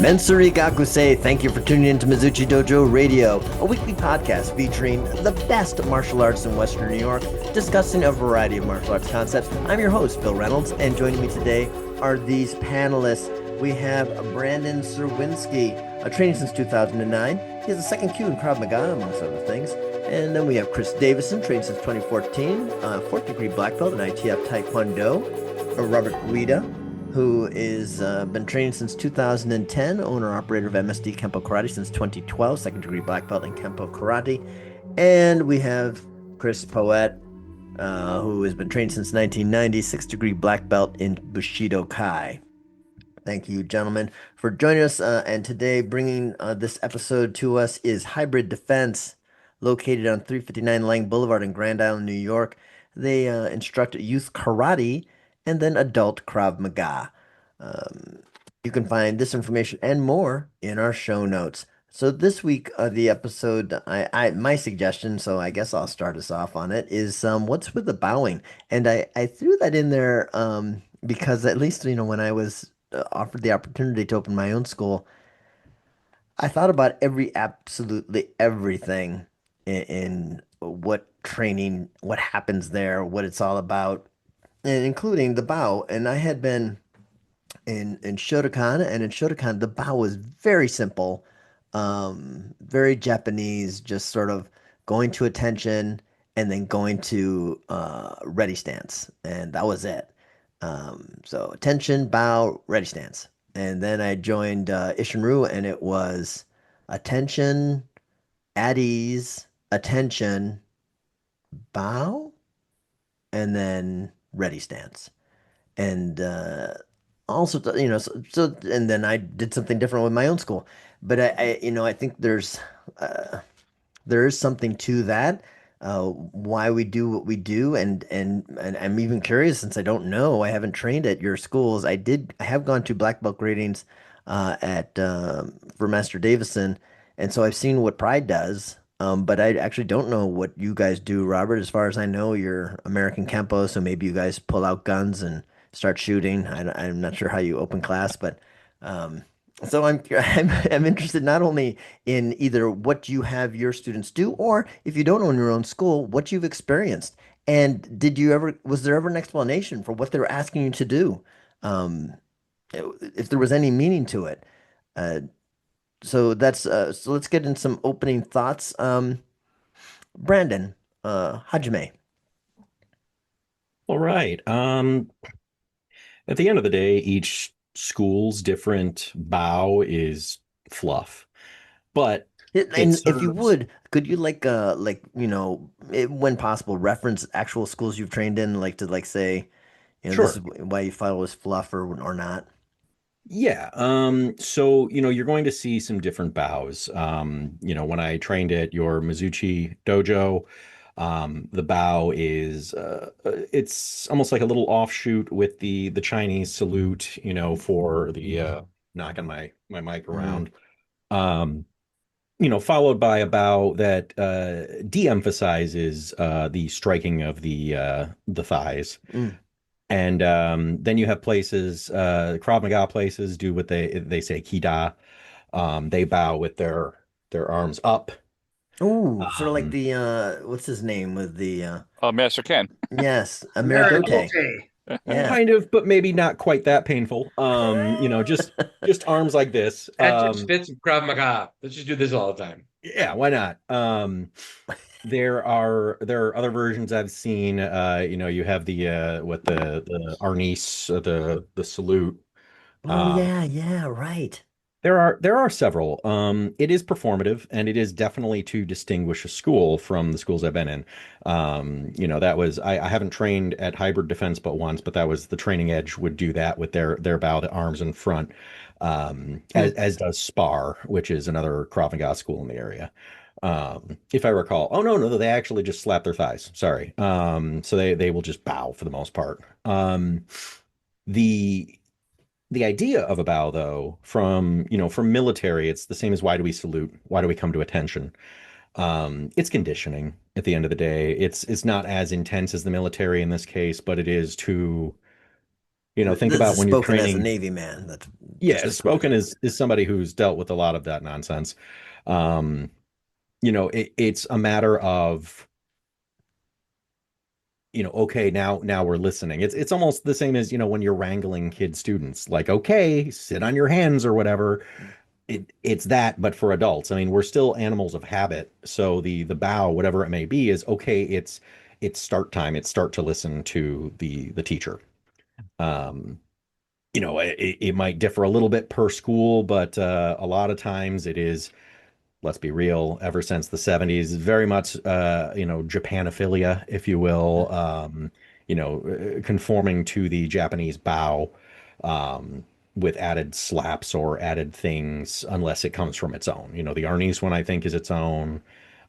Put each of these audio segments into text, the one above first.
Mensuri Gakusei, thank you for tuning in to Mizuchi Dojo Radio, a weekly podcast featuring the best martial arts in Western New York, discussing a variety of martial arts concepts. I'm your host, Phil Reynolds, and joining me today are these panelists. We have Brandon Czerwinski, training since 2009. He has a second Q in Krav Maga, amongst other things. And then we have Kris Davison, trained since 2014, fourth degree black belt in ITF Tae Kwon Do. Robert Guida, who is been training since 2010, owner-operator of MSD Kenpo Karate since 2012, second degree black belt in Kenpo Karate. And we have Kris Poet, who has been trained since 1990, sixth degree black belt in Bushido Kai. Thank you, gentlemen, for joining us. And today, bringing this episode to us is Hybrid Defense, located on 359 Lang Boulevard in Grand Island, New York. They instruct youth karate and then adult Krav Maga. You can find this information and more in our show notes. So this week, the episode, my suggestion, so I guess I'll start us off on it, is what's with the bowing? And I threw that in there because at least, when I was offered the opportunity to open my own school, I thought about absolutely everything in what training, what happens there, what it's all about, and including the bow. And I had been in Shotokan, and in Shotokan, the bow was very simple, very Japanese, just sort of going to attention and then going to ready stance. And that was it. So attention, bow, ready stance. And then I joined Isshin-Ryu, and it was attention, at ease, attention, bow, and then ready stance. And also, and then I did something different with my own school. But I think there is something to that, why we do what we do, and I'm even curious, since I don't know, I haven't trained at your schools. I have gone to black belt gradings for Master Davison, and so I've seen what Pride does. But I actually don't know what you guys do, Robert. As far as I know, you're American Kenpo, so maybe you guys pull out guns and start shooting. I'm not sure how you open class, but so I'm interested not only in either what you have your students do, or if you don't own your own school, what you've experienced. And was there ever an explanation for what they were asking you to do? If there was any meaning to it. So let's get in some opening thoughts. Brandon, Hajime. All right. At the end of the day, each school's different bow is fluff, but And if you would, could you when possible, reference actual schools you've trained in, to say, sure. This is why you thought it was fluff or not? Yeah. So, you're going to see some different bows. When I trained at your Mizuchi dojo, the bow is it's almost like a little offshoot with the Chinese salute, for the knocking my mic around. Followed by a bow that de-emphasizes the striking of the thighs. And then you have places, Krav Maga places do what they say Guida. They bow with their arms up. Oh, sort of like the what's his name with the Master Ken. Yes, Ameridote. Yeah. Kind of, but maybe not quite that painful. Just arms like this. That's spits of Krav Maga. Let's just do this all the time. Yeah, why not? There are other versions I've seen. You have the Arnis, the salute. Oh yeah, right. There are several. It is performative, and it is definitely to distinguish a school from the schools I've been in. That was I haven't trained at Hybrid Defense but once, but that was the Training Edge would do that with their bow, the arms in front, as does Spar, which is another Krav Maga school in the area. If I recall. Oh no, they actually just slap their thighs. Sorry. So they will just bow for the most part. The idea of a bow, though, from military, it's the same as why do we salute? Why do we come to attention? It's conditioning at the end of the day. It's not as intense as the military in this case, but it is to Think This about is when you're spoken as a training. Navy man. That's Yeah, just spoken is somebody who's dealt with a lot of that nonsense. Um, it's a matter of, okay, now we're listening. It's almost the same as, when you're wrangling kid students, like, okay, sit on your hands or whatever. It's that, but for adults. I mean, we're still animals of habit. So the bow, whatever it may be, is okay. It's start time. It's start to listen to the teacher. Um, it might differ a little bit per school, but a lot of times it is, let's be real, ever since the 70s, very much, Japanophilia, if you will, conforming to the Japanese bow, um, with added slaps or added things, unless it comes from its own. The Arnis one, I think, is its own.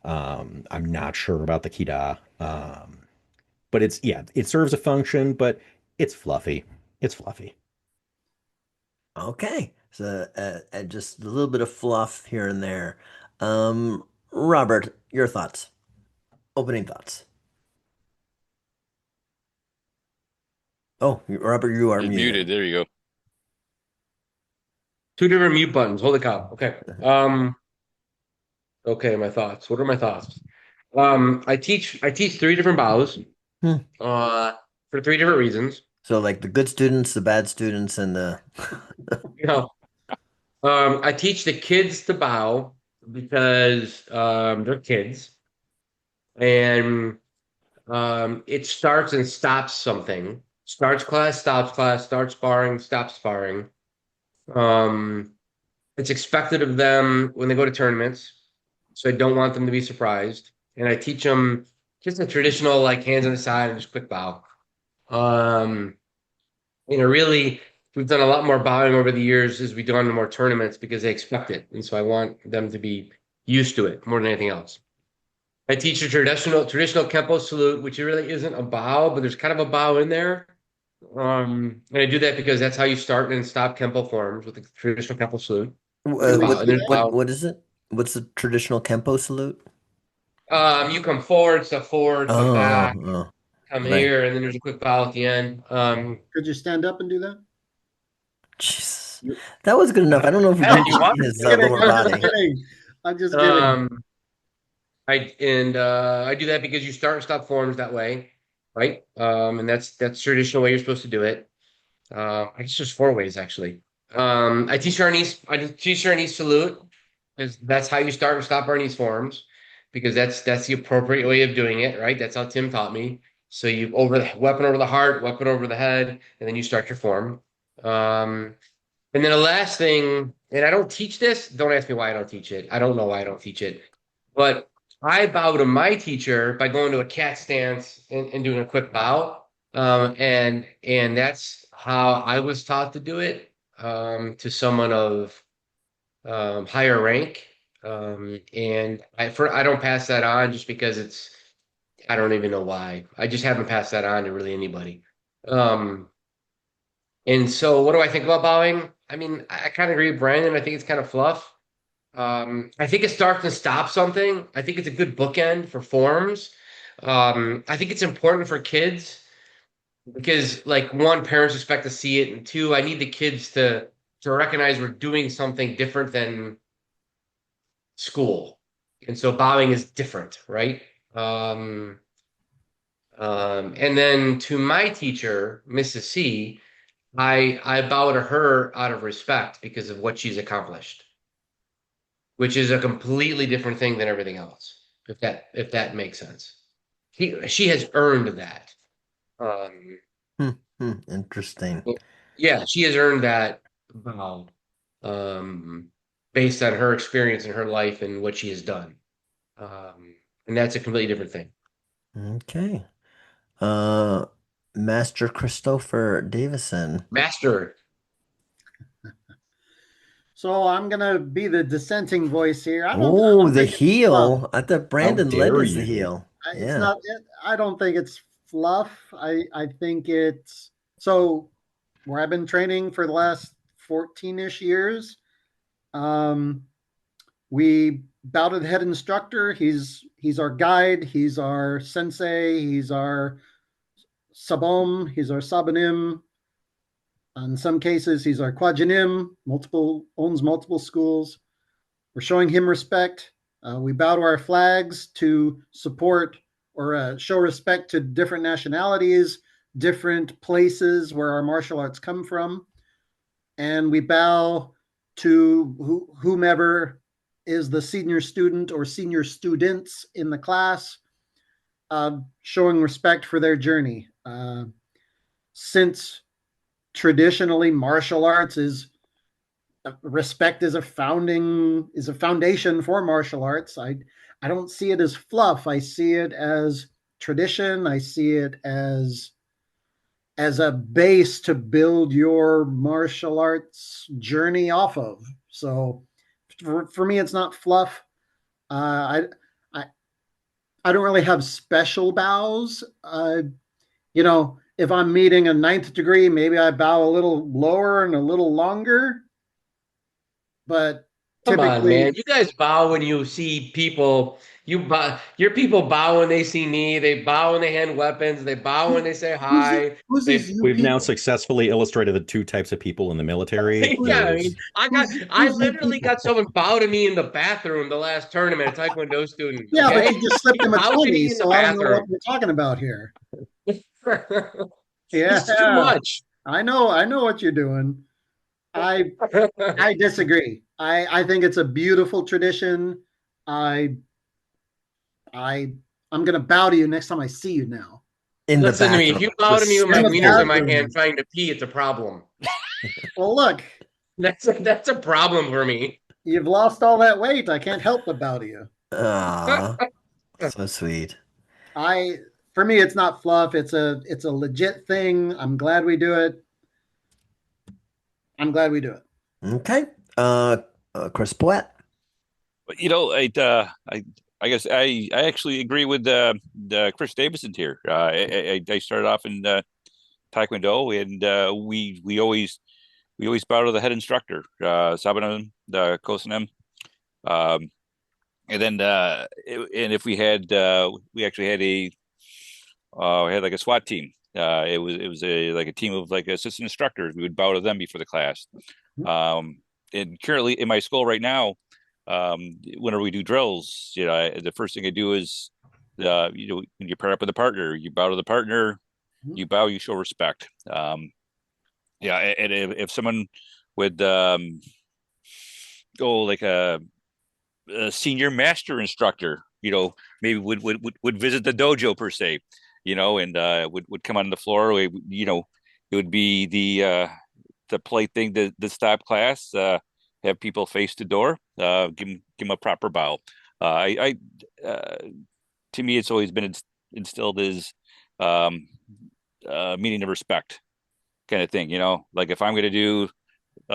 I'm not sure about the Guida. But yeah, it serves a function, but it's fluffy. It's fluffy. okay. So just a little bit of fluff here and there. Robert, your thoughts, opening thoughts. Oh, Robert, you are You're muted. muted. There you go. Two different mute buttons. Holy cow. Okay. Okay, my thoughts. What are my thoughts? I teach three different bows, Hmm. for three different reasons. So like the good students, the bad students, and the You know, I teach the kids to bow because they're kids, and it starts and stops something. Starts class, starts sparring, stops sparring. Um, it's expected of them when they go to tournaments, so I don't want them to be surprised. And I teach them just a traditional like hands on the side and just quick bow. Um, really, we've done a lot more bowing over the years as we've done more tournaments because they expect it, and so I want them to be used to it more than anything else. I teach a traditional Kenpo salute, which really isn't a bow, but there's kind of a bow in there. And I do that because that's how you start and stop Kenpo forms with the traditional Kenpo salute. uh, Bow, what and then bow. what is it? What's the traditional Kenpo salute? You come forward, step forward, come Oh, back, oh, come right. here, and then there's a quick bow at the end. Could you stand up and do that? Jesus. That was good enough. I don't know if we Yeah, can you want his I'm lower just body. kidding. I'm just kidding. I do that because you start and stop forms that way, right? And that's traditional way you're supposed to do it. I guess there's four ways actually. I teach Chinese salute because that's how you start and stop Arnis forms because that's the appropriate way of doing it, right? That's how Tim taught me. So you over the weapon over the heart, weapon over the head, and then you start your form. And then the last thing, and I don't teach this. Don't ask me why I don't teach it. I don't know why I don't teach it, but I bow to my teacher by going to a cat stance and doing a quick bow. And that's how I was taught to do it, to someone of higher rank. And I don't pass that on just because I don't even know why. I just haven't passed that on to really anybody. Um, and so what do I think about bowing? I mean, I kind of agree with Brandon. I think it's kind of fluff. I think it starts and stops something. I think it's a good bookend for forms. I think it's important for kids because, like, one, parents expect to see it, and two, I need the kids to recognize we're doing something different than school, and so bowing is different, right? And then to my teacher, Mrs. C, I bow to her out of respect because of what she's accomplished, which is a completely different thing than everything else. If that makes sense. She has earned that. Um, Interesting. yeah, she has earned that vow, um, based on her experience in her life and what she has done. And that's a completely different thing. Okay. Uh, Master Christopher Davison. Master. So I'm gonna be the dissenting voice here. I Oh, don't the think it's fluff. heel. I thought How Brandon led dare as the you? heel. It's Yeah. not. I don't think it's fluff. I think it's so. Where I've been training for the last 14-ish years. We bow to the head instructor. He's our guide. He's our sensei. He's our sabom. He's our sabanim. In some cases, he's our quadrinim, owns multiple schools. We're showing him respect. We bow to our flags to support or show respect to different nationalities, different places where our martial arts come from. And we bow to whomever is the senior student or senior students in the class, showing respect for their journey. Since traditionally martial arts is respect is a foundation for martial arts, I don't see it as fluff. I see it as tradition. I see it as a base to build your martial arts journey off of. So for me, it's not fluff. I don't really have special bows. If I'm meeting a 9th degree, maybe I bow a little lower and a little longer. But Come on, typically, man. You guys bow when you see people. You bow. Your people bow when they see me. They bow when they hand weapons. They bow when they say hi. who's these you We've now people? successfully illustrated the two types of people in the military. Yeah, I There's mean, I who's you literally people? got someone bow to me in the bathroom the last tournament, a Taekwondo student. Yeah, but Okay, you just slipped him a bow to 20, me in the so I don't know bathroom. what we're talking about here. It's too Yeah, much. I know what you're doing. I disagree. I think it's a beautiful tradition. I I I'm gonna bow to you next time I see you now. In the Listen to me. If you bathroom. bow to me with my In the wieners in my bathroom. hand trying to pee, it's a problem. Well, look, That's a problem for me. you've lost all that weight. I can't help but bow to you. Ah, so sweet. For me, it's not fluff. It's a legit thing. I'm glad we do it. Okay. Chris Poet. But I guess I actually agree with the Chris Davison here. I started off in Taekwondo, and we always bow to the head instructor, Sabanan, the Kosanem. And then and if we actually had we had like a SWAT team. It was like a team of like assistant instructors. We would bow to them before the class. And currently in my school right now, whenever we do drills, the first thing I do is, when you pair up with a partner, you bow to the partner, you bow, you show respect. And if someone would go like a senior master instructor, maybe would visit the dojo per se, and would come on the floor. It would be the polite thing to stop class, have people face the door, give them a proper bow. To me, it's always been instilled as meaning of respect kind of thing. Like if I'm going to do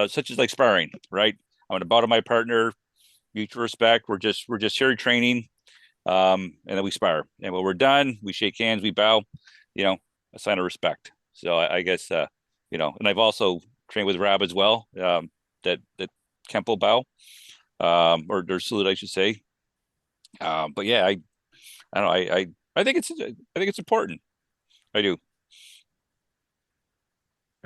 such as like sparring, right? I'm going to bow to my partner, mutual respect. We're just here training, and then we spar. And when we're done, we shake hands, we bow. A sign of respect. So I guess and I've also trained with Rob as well. That Kenpo bow, or salute, I should say. But yeah, I don't know. I think it's important. I do.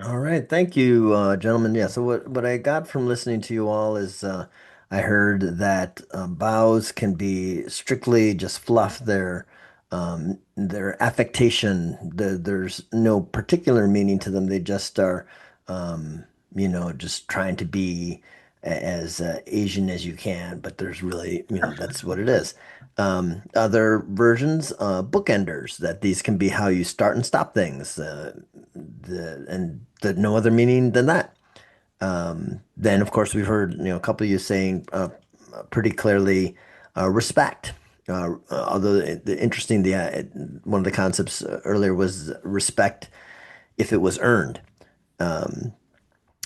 All right, thank you, gentlemen. Yeah, so what I got from listening to you all is I heard that bows can be strictly just fluff. Their affectation. There's no particular meaning to them. They just are, just trying to be as Asian as you can. But there's really, that's what it is. Other versions, bookenders, that these can be how you start and stop things. No other meaning than that. Then, of course, we've heard a couple of you saying pretty clearly respect. Although interesting, one of the concepts earlier was respect if it was earned. And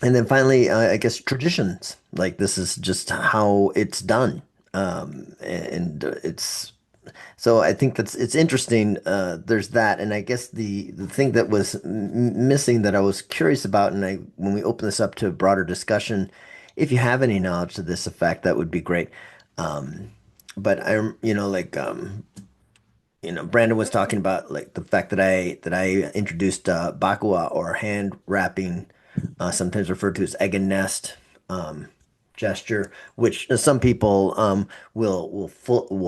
then finally, I guess traditions, like this is just how it's done. And it's so I think it's interesting. There's that, and I guess the thing that was missing that I was curious about, and when we open this up to a broader discussion, if you have any knowledge to this effect, that would be great. But Brandon was talking about like the fact that I introduced bakua or hand wrapping sometimes referred to as egg and nest gesture, which some people will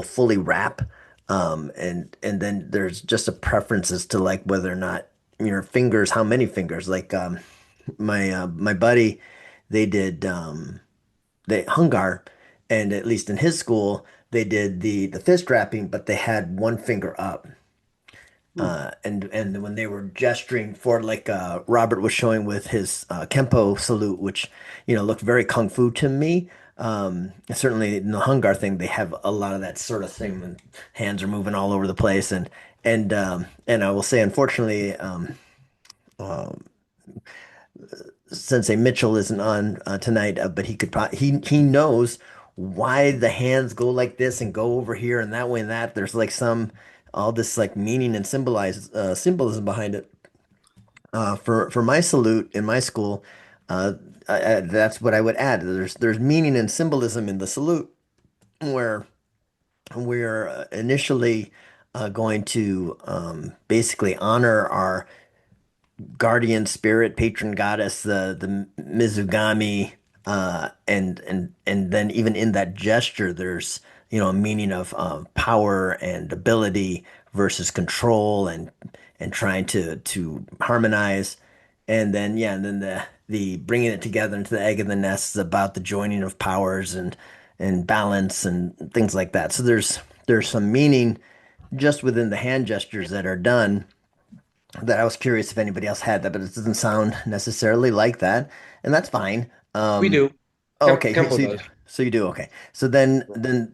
fully wrap, and then there's just a preference as to like whether or not your fingers, how many fingers. Like my buddy, they did they Hungar, and at least in his school, they did the fist wrapping, but they had one finger up. Hmm. And when they were gesturing for like Robert was showing with his Kenpo salute, which looked very kung fu to me. Certainly in the Hungar thing, they have a lot of that sort of thing when hands are moving all over the place, and I will say, unfortunately, uh, Sensei Mitchell isn't on tonight, but he could probably he knows why the hands go like this and go over here and that way and that. There's like some all this like meaning and symbolism behind it. For my salute in my school, uh, that's what I would add. There's meaning and symbolism in the salute where we're initially going to basically honor our guardian spirit, patron goddess, the Mizugami, and then even in that gesture, there's a meaning of power and ability versus control and trying to harmonize, and then and then the bringing it together into the egg and the nest is about the joining of powers and balance and things like that. So there's some meaning just within the hand gestures that are done that I was curious if anybody else had that, but it doesn't sound necessarily like that, and that's fine. We do. Oh, okay, Kempo so does. so you do okay. So then,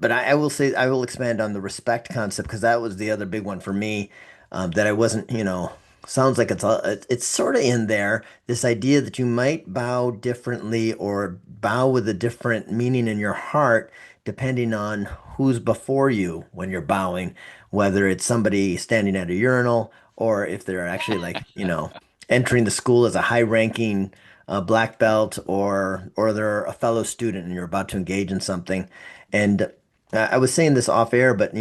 but I will say I will expand on the respect concept because that was the other big one for me that I wasn't, sounds like it's sort of in there. This idea that you might bow differently or bow with a different meaning in your heart depending on who's before you when you're bowing, whether it's somebody standing at a urinal or if they're actually like, entering the school as a high-ranking black belt or they're a fellow student and you're about to engage in something. And I was saying this off air, but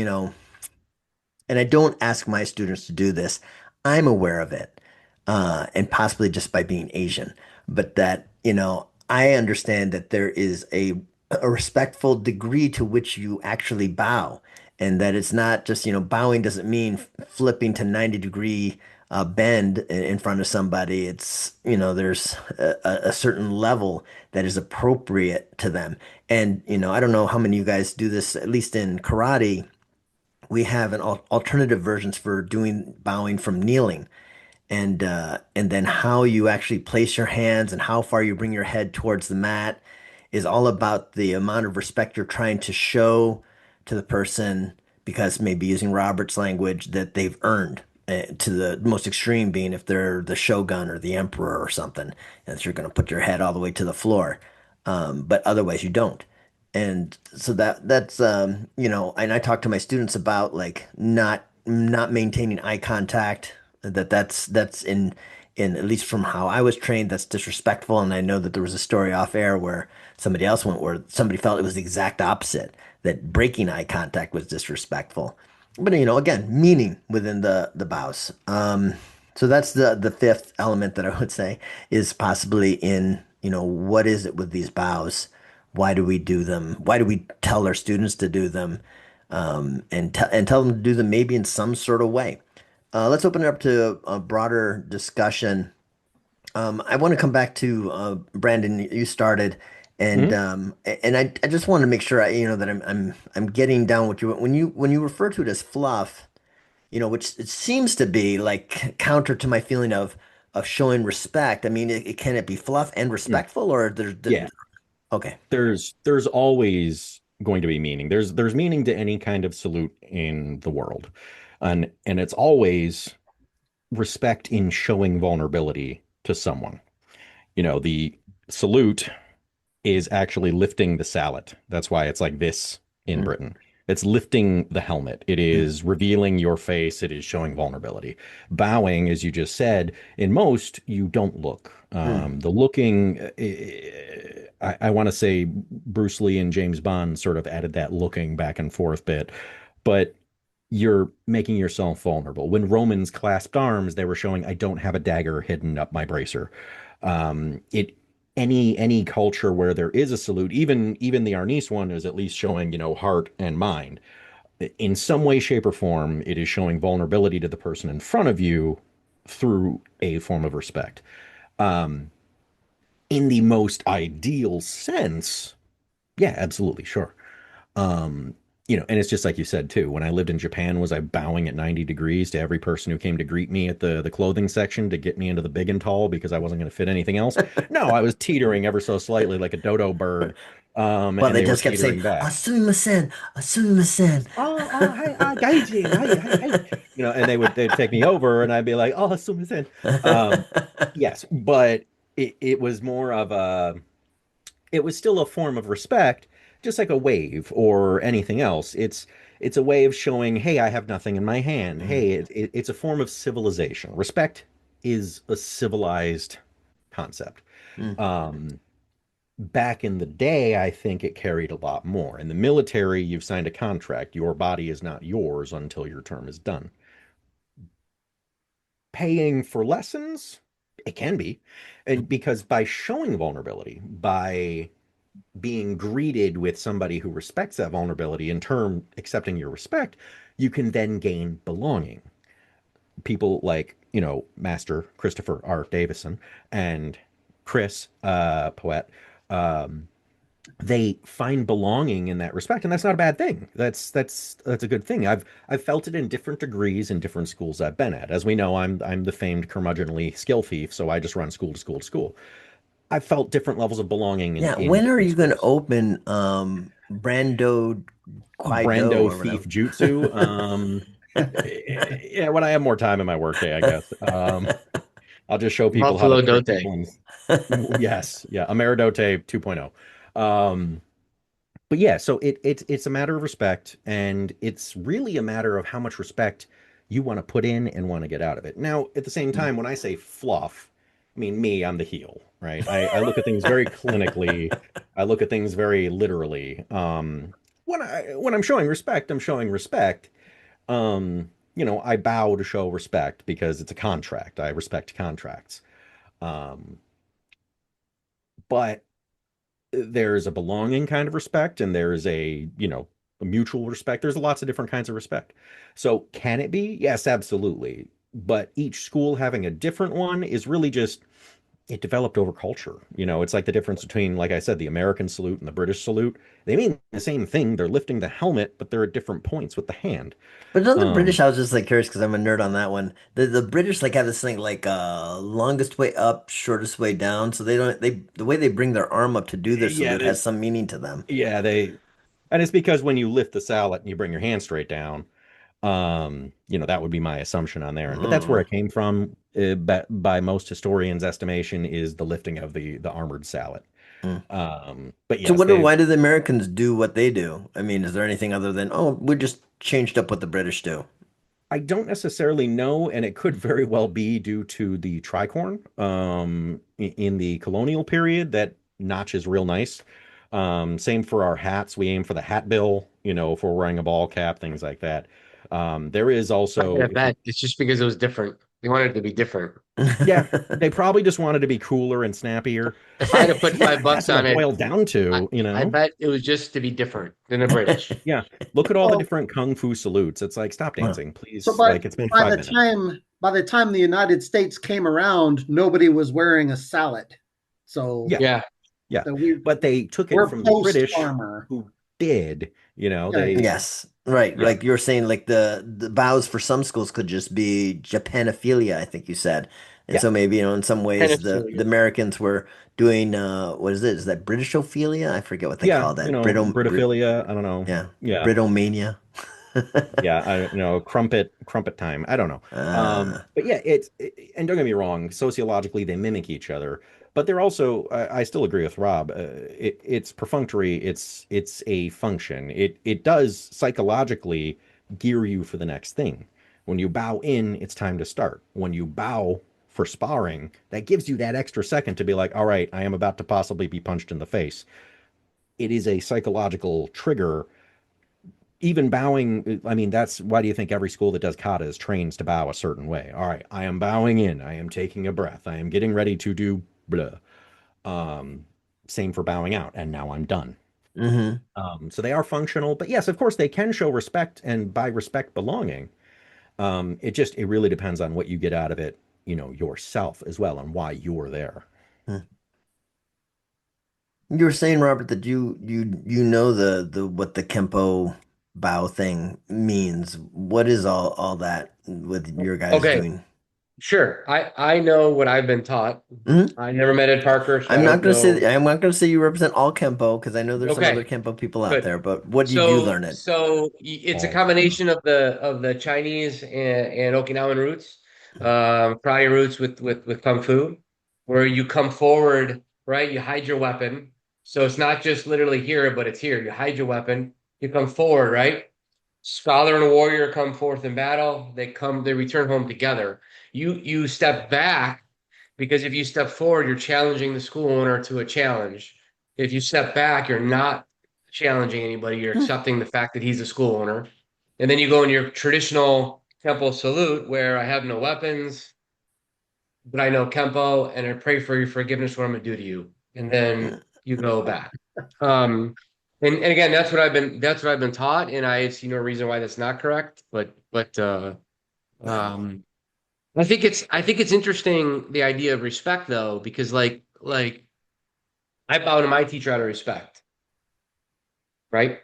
and I don't ask my students to do this. I'm aware of it, and possibly just by being Asian, but that I understand that there is a respectful degree to which you actually bow, and that it's not just bowing doesn't mean flipping to 90-degree bend in front of somebody. It's there's a certain level that is appropriate to them, and I don't know how many of you guys do this, at least in karate we have an alternative versions for doing bowing from kneeling and then how you actually place your hands and how far you bring your head towards the mat is all about the amount of respect you're trying to show to the person because maybe using Robert's language that they've earned to the most extreme being if they're the shogun or the emperor or something and you're going to put your head all the way to the floor but otherwise you don't. And so that's and I talk to my students about like not maintaining eye contact. That's in at least from how I was trained, that's disrespectful. And I know that there was a story off air where somebody else went where somebody felt it was the exact opposite, that breaking eye contact was disrespectful. But again, meaning within the bows. So that's the fifth element that I would say is possibly in, what is it with these bows? Why do we do them? Why do we tell our students to do them? And tell them to do them maybe in some sort of way. Let's open it up to a broader discussion. I want to come back to Brandon. You started, and Mhm. I just want to make sure that I'm getting down what you when you refer to it as fluff, which it seems to be like counter to my feeling of showing respect. I mean, can it be fluff and Mm. respectful, or Yeah, okay? there's always going to be meaning. There's meaning to any kind of salute in the world. And it's always respect in showing vulnerability to someone. The salute is actually lifting the sallet. That's why it's like this in Mm, Britain. It's lifting the helmet. It mm, is revealing your face. It is showing vulnerability. Bowing, as you just said, in most, you don't look. mm, The looking, I want to say Bruce Lee and James Bond sort of added that looking back and forth bit. But you're making yourself vulnerable. When Romans clasped arms, they were showing I don't have a dagger hidden up my bracer. It any culture where there is a salute, even the Arnis one is at least showing, heart and mind. In some way, shape, or form, it is showing vulnerability to the person in front of you through a form of respect. Um, in the most ideal sense, yeah, absolutely, sure. Um, and it's just like you said too. When I lived in Japan, was I bowing at 90 degrees to every person who came to greet me at the clothing section to get me into the big and tall because I wasn't going to fit anything else? No, I was teetering ever so slightly like a dodo bird. Well, And they they were just kept saying, teetering back. "Asumimasen, asumimasen." Hey, gaijin, hey. And they'd take me over and I'd be like, oh, sumimasen. Yes, but it was more of it was still a form of respect, just like a wave or anything else. It's a way of showing, hey, I have nothing in my hand. Hey, it's a form of civilization. Respect is a civilized concept. Mm. Back in the day, I think it carried a lot more. In the military, you've signed a contract. Your body is not yours until your term is done. Paying for lessons, it can be. And because by showing vulnerability, by being greeted with somebody who respects that vulnerability, in turn accepting your respect, you can then gain belonging. People like, Master Christopher R. Davison and Kris, poet, um, they find belonging in that respect, and that's not a bad thing. That's a good thing. I've felt it in different degrees in different schools I've been at. As we know, I'm the famed curmudgeonly skill thief, so I just run school to school to school. I've felt different levels of belonging in Yeah, in when are different you going to schools. open Brando Kwaido Brando or whatever? thief jutsu. Yeah, when I have more time in my workday, I guess. I'll just show people how to Buffalo trick Dote. people. Yes, yeah, Ameridote 2.0. But yeah, so it's a matter of respect, and it's really a matter of how much respect you want to put in and want to get out of it. Now, at the same time, when I say fluff, I mean me, I'm the heel, right? I look at things very clinically. I look at things very literally. When I'm showing respect, I'm showing respect. I bow to show respect because it's a contract. I respect contracts. Um, but there's a belonging kind of respect and there's a mutual respect. There's lots of different kinds of respect. So can it be? Yes, absolutely. But each school having a different one is really just it developed over culture. It's like the difference between, like I said, the American salute and the British salute. They mean the same thing. They're lifting the helmet, but they're at different points with the hand. But don't the British, Um, I was just like curious because I'm a nerd on that one. The British like have this thing like longest way up, shortest way down. So they the way they bring their arm up to do their yeah, salute has some meaning to them. yeah, and it's because when you lift the sallet and you bring your hand straight down, that would be my assumption on there. But that's where Mm. it came from. By most historians' estimation, is the lifting of the armored sallet. Mm. But So yes, they why do the Americans do what they do? I mean, is there anything other than, oh, we just changed up what the British do? I don't necessarily know, and it could very well be due to the tricorn in the colonial period. That notch is real nice. Same for our hats. We aim for the hat bill, if we're wearing a ball cap, things like that. There is also, I bet it's just because it was different. They wanted it to be different. yeah, they probably just wanted to be cooler and snappier. If I had to put Yeah, five that's bucks what on it it, boiled down I, to, I bet it was just to be different than the British. Yeah, look at all the Well, different kung fu salutes. It's like, stop Wow. dancing, so please. Like, it's been by 5 minutes. by the time the United States came around, nobody was wearing a salad. So Yeah, Yeah. yeah. so But they took it we're from the post British armor. who did, Yeah, Yes, right. yeah, Like you were saying, like the vows for some schools could just be Japanophilia, I think you said. And yeah, so maybe, in some ways the Pedophilia. Americans were doing what is it? Is that Britishophilia? I forget what they yeah. call that. Brit Britophilia. I don't know. yeah. Yeah, Britomania. yeah. Crumpet time. I don't know. Uh, But yeah, and don't get me wrong. Sociologically, they mimic each other, but they're also. I still agree with Rob. It's perfunctory. It's a function. It does psychologically gear you for the next thing. When you bow in, it's time to start. When you bow for sparring, that gives you that extra second to be like, all right, I am about to possibly be punched in the face. It is a psychological trigger even bowing, I mean, that's why do you think every school that does katas trains to bow a certain way? All right, I am bowing in, I am taking a breath, I am getting ready to do blah. Same for bowing out, and now I'm done. So they are functional, but yes, of course, they can show respect, and by respect, belonging. It really depends on what you get out of it, yourself as well, and why you're there. You were saying, Robert, that you know the what the Kenpo bow thing means. What is all that with your guys Okay, doing? sure. I know what I've been taught. Mhm. I never met Ed Parker, so I don't know. I'm not gonna say you represent all Kenpo because I know there's some other Okay, Kenpo people out good. there. But what did you So learn it? so it's a All combination of the Chinese and Okinawan roots, karate roots with Kung Fu, where you come forward, right? You hide your weapon. So it's not just literally here, but it's here. You hide your weapon, you come forward, right? Scholar and a warrior come forth in battle. They return home together. You step back because if you step forward, you're challenging the school owner to a challenge. If you step back, you're not challenging anybody. You're accepting the fact that he's a school owner. And then you go in your traditional temple salute where I have no weapons, but I know Kenpo and I pray for your forgiveness what I'm gonna do to you. And then you go back. And again, that's what I've been taught, and I see no reason why that's not correct. But um I think it's interesting the idea of respect though, because like I bow to my teacher out of respect, right?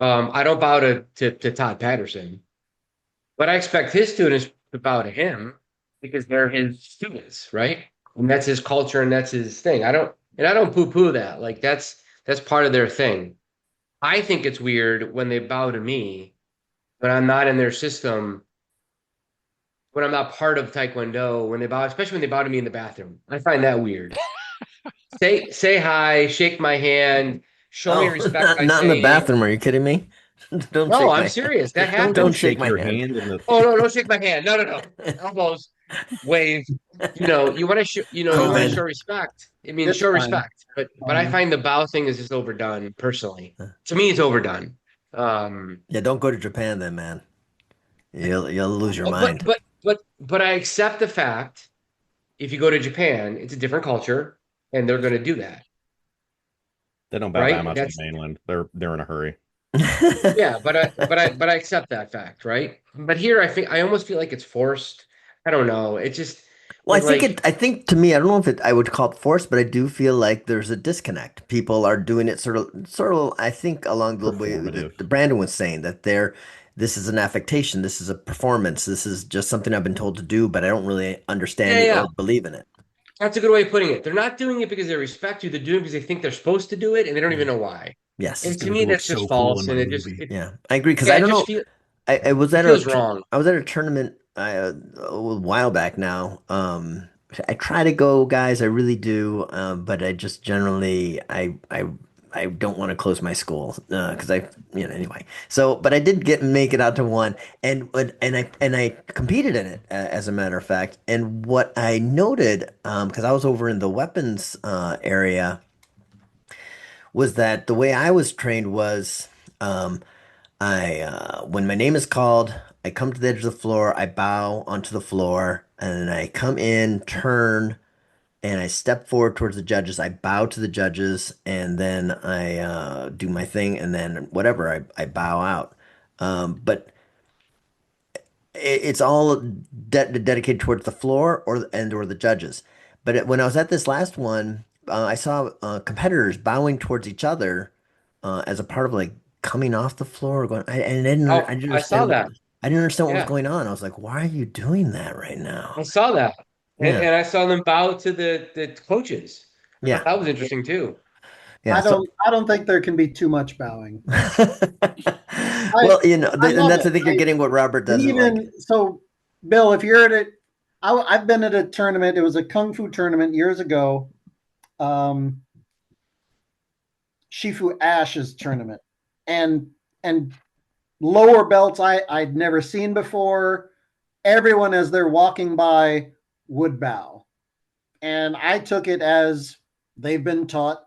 I don't bow to Todd Patterson, but I expect his students to bow to him because they're his students, right? And that's his culture and that's his thing. I don't poo-poo that. Like that's part of their thing. I think it's weird when they bow to me when I'm not in their system, when I'm not part of Taekwondo, when they bow, especially when they bow to me in the bathroom. I find that weird. Say hi, shake my hand, show me Oh, respect by not in the saying, bathroom. Are you kidding me? Don't no, shake I'm my hand. serious. That Don't Don't happens. shake shake my your hand. hand in the Oh no, don't shake my hand. No. Elbows, wave. You want to you want to show COVID. respect. I mean, It's show fine. respect. But I find the bow thing is just overdone personally. To me, it's overdone. Yeah, don't go to Japan then, man. You'll lose your Oh, but mind. but but I accept the fact if you go to Japan, it's a different culture, and they're going to do that, they don't bow that right? much in That's the mainland. They're in a hurry. yeah, but I accept that fact, right? But here, I almost feel like it's forced. I don't know. It just Well, like I think to me, I don't know if I would call it forced, but I do feel like there's a disconnect. People are doing it sort of, I think along the way Performative. that Brandon was saying that this is an affectation, this is a performance, this is just something I've been told to do, but I don't really understand yeah, it yeah. or believe in it. That's a good way of putting it. They're not doing it because they respect you. They're doing it because they think they're supposed to do it, and they don't even know why. Yes. It's And to gonna me, look that's just so cool in false. my And movie. Yeah, I agree because yeah, I it don't just know. feel I was it at feels wrong. I was at a tournament a while back now. I try to go, guys. I really do. But I just generally I don't want to close my school because anyway. So, but I did make it out to one, and I competed in it as a matter of fact. And what I noted because I was over in the weapons area was that the way I was trained was. I when my name is called, I come to the edge of the floor, I bow onto the floor, and then I come in, turn, and I step forward towards the judges. I bow to the judges, and then I do my thing, and then whatever, I bow out. But it's all dedicated towards the floor or the judges. But when I was at this last one, I saw competitors bowing towards each other as a part of like coming off the floor or going. I Oh, didn't I saw understand. that. I didn't understand what was Yeah, going on. I was like, why are you doing that right I now? saw that, Yeah, and I saw them bow to the coaches. I thought yeah, that was interesting too. yeah. So, I don't think there can be too much bowing. I well, I and love that's it. I think you're getting what Robert And doesn't like. even so, Bill, if you're at it, I've been at a tournament. It was a kung fu tournament years ago. Um, Shifu Ash's tournament, and and lower belts I'd never seen before. Everyone as they're walking by would bow, and I took it as they've been taught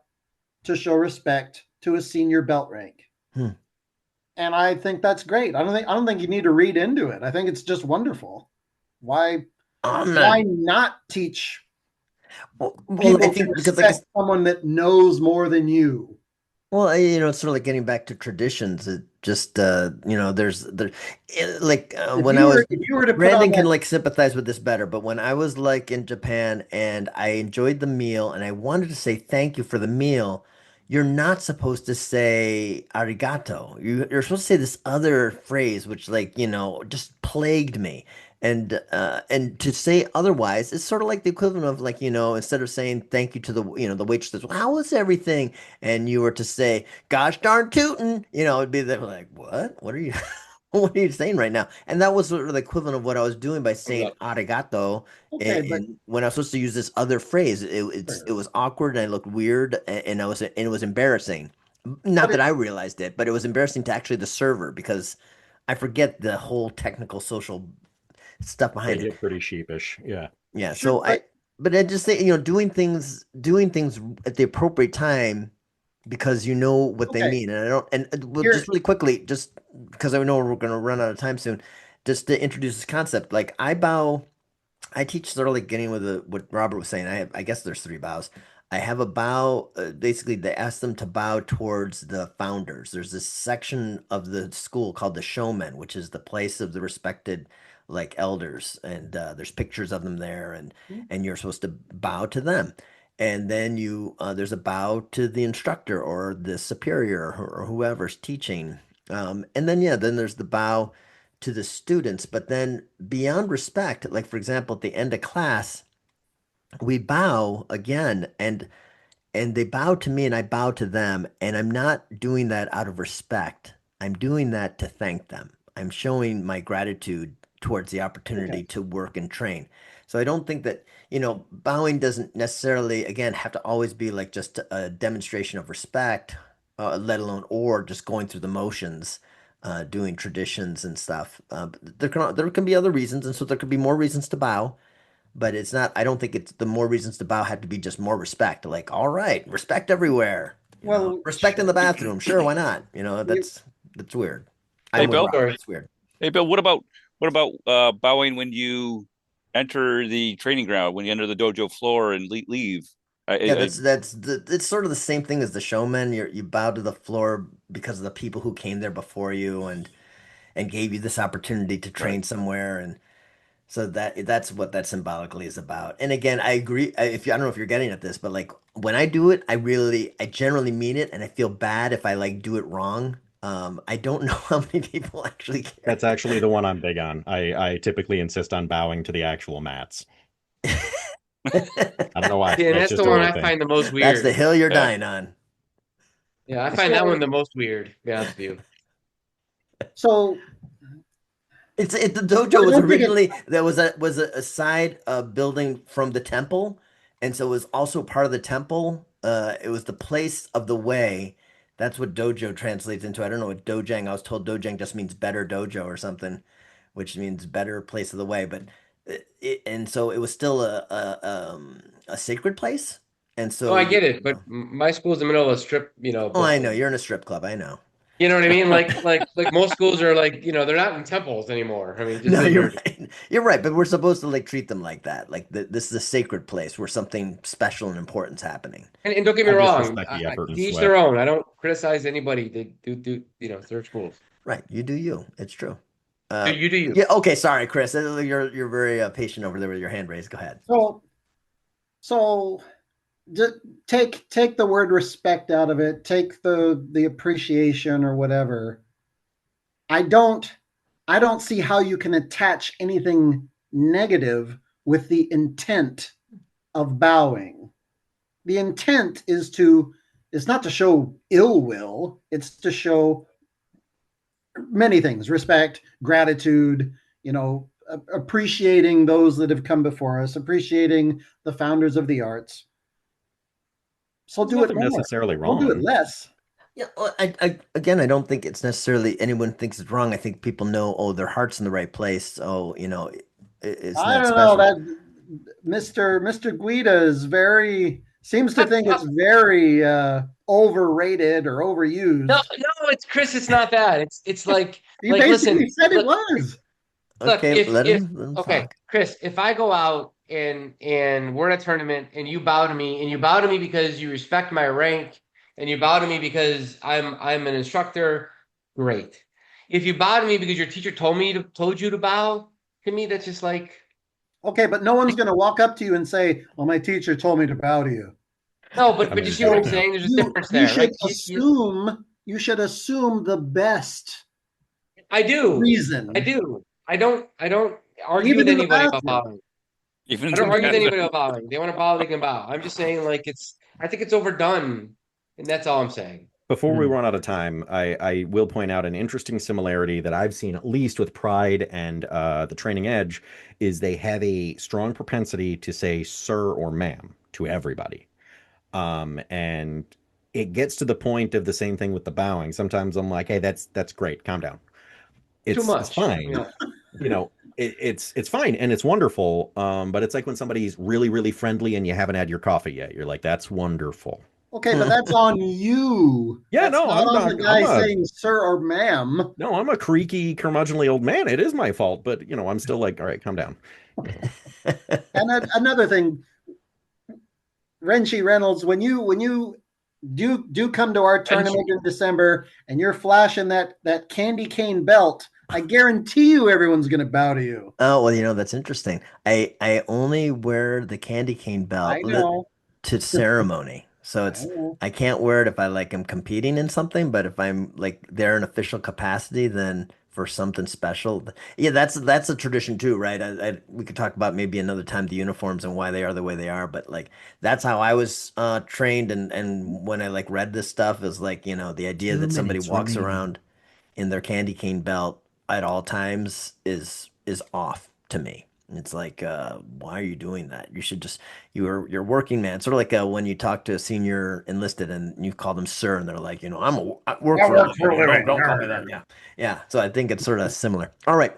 to show respect to a senior belt rank. Hmm. And I think that's great. I don't think you need to read into it. I think it's just wonderful. Why I'm not. why not teach Well, I people to think because like respect someone that knows more than you? well, it's sort of like getting back to traditions. It just, when I was, If you were to put on Brandon can that, like sympathize with this better, but when I was like in Japan and I enjoyed the meal and I wanted to say thank you for the meal, you're not supposed to say arigato. You're supposed to say this other phrase, which like, just plagued me. And to say otherwise, it's sort of like the equivalent of like, instead of saying thank you to the waitress, well, how was everything? And you were to say, gosh darn tootin', it'd be there like, what? What are you what are you saying right now? And that was sort of the equivalent of what I was doing by saying arigato. okay, but And when I was supposed to use this other phrase, it was awkward and I looked weird and it was embarrassing. Not but that I realized it, but it was embarrassing to actually the server because I forget the whole technical social stuff They behind it. get pretty sheepish. Yeah. Yeah, sure, so but I just say, doing things at the appropriate time because you know what they okay. mean. And I don't, and well, Here, just really quickly, just because I know we're going to run out of time soon, just to introduce this concept. Like I bow, I teach sort of like getting with what Robert was saying. I guess there's three bows. I have a bow. Basically, they ask them to bow towards the founders. There's this section of the school called the showmen, which is the place of the respected like elders, and there's pictures of them there, and you're supposed to bow to them. And then there's a bow to the instructor or the superior or whoever's teaching. And then yeah, then there's the bow to the students, but then beyond respect, like for example, at the end of class, we bow again and they bow to me and I bow to them, and I'm not doing that out of respect. I'm doing that to thank them. I'm showing my gratitude towards the opportunity okay. to work and train. So I don't think that, bowing doesn't necessarily, again, have to always be like just a demonstration of respect, let alone or just going through the motions, doing traditions and stuff. But there can be other reasons, and so there could be more reasons to bow, but it's not, I don't think it's the more reasons to bow have to be just more respect. Like, all right, respect everywhere. Well, Respect in the bathroom. Sure, why not? you, That's weird. Hey, I'm with Bill. Robert. Sorry. It's weird. Hey, Bill. What about bowing when you enter the training ground, when you enter the dojo floor and leave? Yeah, it's sort of the same thing as the showman. You bow to the floor because of the people who came there before you and gave you this opportunity to Right. train somewhere, and so that's what that symbolically is about. And again, I agree. If you, I don't know if you're getting at this, but like when I do it, I generally mean it, and I feel bad if I like do it wrong. I don't know how many people actually care. That's actually the one I'm big on. I typically insist on bowing to the actual mats. I don't know why. Yeah, and That's that's the just a one me I thing. find the most That's the weird. hill you're Yeah. dying on. Yeah, I find that so one the most weird, to be honest with you. so The I dojo was don't think it. originally there was a side building from the temple, and so it was also part of the temple. It was the place of the way. That's what dojo translates into. I don't know what dojang. I was told dojang just means better dojo or something, which means better place of the way. But and so it was still a sacred place, and Oh, so I get it, but my school's in the middle of a strip, oh, I know you're in a strip club. I know. you know what I mean? Like most schools are like, they're not in temples anymore. I mean, just No, so you're you're, right. You're right, but we're supposed to like treat them like that. Like this is a sacred place where something special and important's happening. and don't get me I just wrong, respect the effort to and each sweat. their own. I don't criticize anybody. They do, it's their schools. Right, you do you. It's true. Do you. Yeah. Okay. Sorry, Chris. You're very patient over there with your hand raised. Go ahead. So just take the word respect out of it. Take the appreciation or whatever. I don't I don't see how you can attach anything negative with the intent of bowing. The intent is not to show ill will, it's to show many things: respect, gratitude, appreciating those that have come before us, appreciating the founders of the arts. So There's do it nothing more. necessarily Don't do it wrong. less. Yeah. Well, again, I don't think it's necessarily anyone thinks it's wrong. I think people know, oh, their heart's in the right place. So it's I not don't know special. that Mr. Guida is seems to Not- think it's very overrated or No, overused. no, it's Chris. It's not that. It's like You like basically listen. said it Look, was. look. Okay, If let if him okay, talk. Chris. If I go out and we're in a tournament and you bow to me and you bow to me because you respect my rank and you bow to me because I'm an instructor, great. If you bow to me because your teacher told you to bow to me, that's just like Okay, but no one's going to walk up to you and say, "Well, my teacher told me to bow to you." no. I But you mean, see what I'm no. saying? There's a You difference you there, should right? assume the best I do. reason, I do. I don't argue even with in the anybody about bathroom. bowing. Even I don't the argue with best. anybody about bowing. They want to bow, they can bow. I'm just saying, like I think it's overdone, and that's all I'm saying. Before we run out of time, I will point out an interesting similarity that I've seen, at least with Pride and the Training Edge, is they have a strong propensity to say sir or ma'am to everybody. And it gets to the point of the same thing with the bowing. Sometimes I'm like, hey, that's great. Calm down. Too It's much. fine. Yeah. You know, it's fine and it's wonderful. But it's like when somebody's really, really friendly and you haven't had your coffee yet. You're like, that's wonderful. Okay, but that's on you. Yeah, That's no, not I'm on the not. I'm guy a saying sir or ma'am. no, I'm a creaky, curmudgeonly old man. It is my fault, but I'm still like, all right, calm down. And another thing, Renshi Reynolds, when you do come to our tournament in December and you're flashing that candy cane belt, I guarantee you everyone's going to bow to you. Oh, well, that's interesting. I only wear the candy cane belt I know. to ceremony. So I know. I can't wear it if I like am competing in something, but if I'm like there in official capacity, then for something special. Yeah, that's a tradition too, right? We could talk about maybe another time the uniforms and why they are the way they are, but like that's how I was trained and when I like read this stuff is like, the idea that somebody walks around in their candy cane belt at all times is off to me. It's like, why are you doing that? You should just you're working man. Sort of like when you talk to a senior enlisted and you call them sir, and they're like, I work for a living. Don't call me that. Yeah, yeah. So I think it's sort of similar. All right.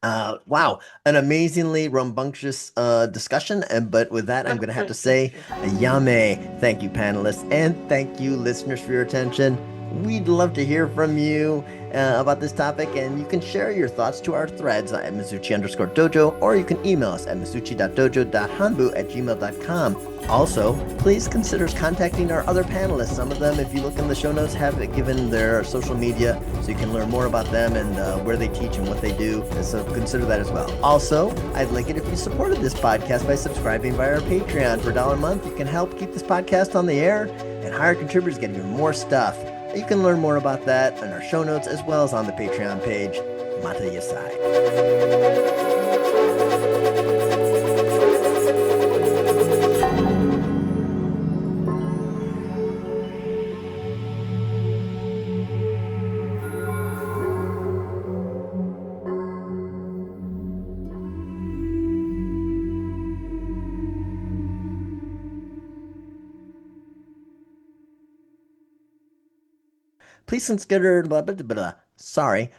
Wow, an amazingly rambunctious discussion. But with that, I'm going to have to say, Yame. Thank you, panelists, and thank you, listeners, for your attention. We'd love to hear from you about this topic, and you can share your thoughts to our threads at Mizuchi_dojo, or you can email us at mizuchi.dojo.hanbu@gmail.com. Also, please consider contacting our other panelists. Some of them, if you look in the show notes, have given their social media, so you can learn more about them and where they teach and what they do. So consider that as well. Also, I'd like it if you supported this podcast by subscribing via our Patreon. For $1 a month, you can help keep this podcast on the air, and higher contributors get even more stuff. You can learn more about that in our show notes as well as on the Patreon page. Mata Yasai. Please consider sorry.